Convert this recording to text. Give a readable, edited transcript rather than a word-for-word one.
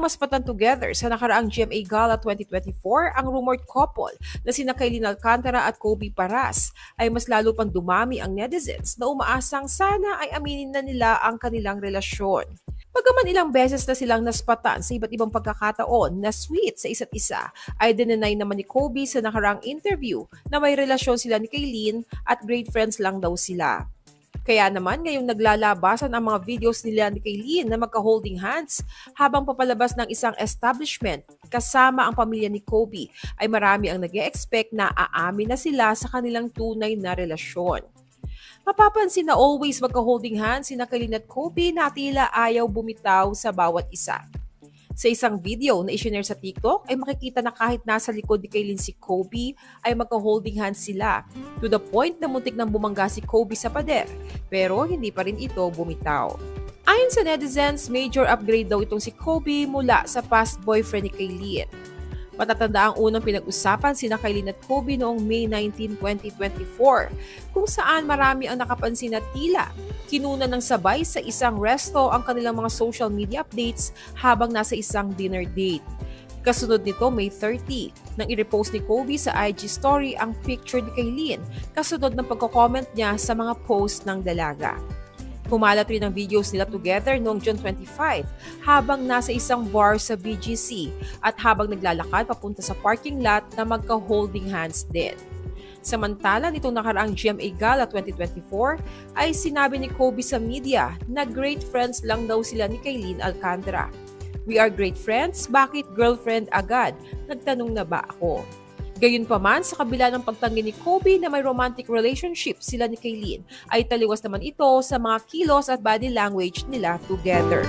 maspatan together sa nakaraang GMA Gala 2024, ang rumored couple na sina Kailin Alcantara at Kobe Paras ay mas lalo pang dumami ang netizens na umaasang sana ay aminin na nila ang kanilang relasyon. Bagaman ilang beses na silang naspatan sa iba't ibang pagkakataon na sweet sa isa't isa, ay dinenay naman ni Kobe sa nakaraang interview na may relasyon sila ni Kailin at great friends lang daw sila. Kaya naman ngayong naglalabasan ang mga videos nila ni Kailin na magka-holding hands habang papalabas ng isang establishment kasama ang pamilya ni Kobe, ay marami ang nag-e-expect na aamin na sila sa kanilang tunay na relasyon. Mapapansin na always magka-holding hands sina Kailin at Kobe na tila ayaw bumitaw sa bawat isa. Sa isang video na isinare sa TikTok ay makikita na kahit nasa likod ni Kailin si Kobe ay magka-holding hands sila, to the point na muntik nang bumangga si Kobe sa pader, pero hindi pa rin ito bumitaw. Ayon sa netizens, major upgrade daw itong si Kobe mula sa past boyfriend ni Kailin. Matatanda ang unang pinag-usapan sina Kailin at Kobe noong May 19, 2024, kung saan marami ang nakapansin na tila kinuna ng sabay sa isang resto ang kanilang mga social media updates habang nasa isang dinner date. Kasunod nito, May 30, nang i-repost ni Kobe sa IG story ang picture ni Kailin, kasunod ng pagko-comment niya sa mga post ng dalaga. Kumalat rin ang videos nila together noong June 25 habang nasa isang bar sa BGC at habang naglalakad papunta sa parking lot na magka-holding hands din. Samantala, nitong nakaraang GMA Gala 2024 ay sinabi ni Kobe sa media na great friends lang daw sila ni Kailin Alcantara. "We are great friends? Bakit girlfriend agad? Nagtanong na ba ako?" Gayunpaman, sa kabila ng pagtanggi ni Kobe na may romantic relationship sila ni Kailin, ay taliwas naman ito sa mga kilos at body language nila together.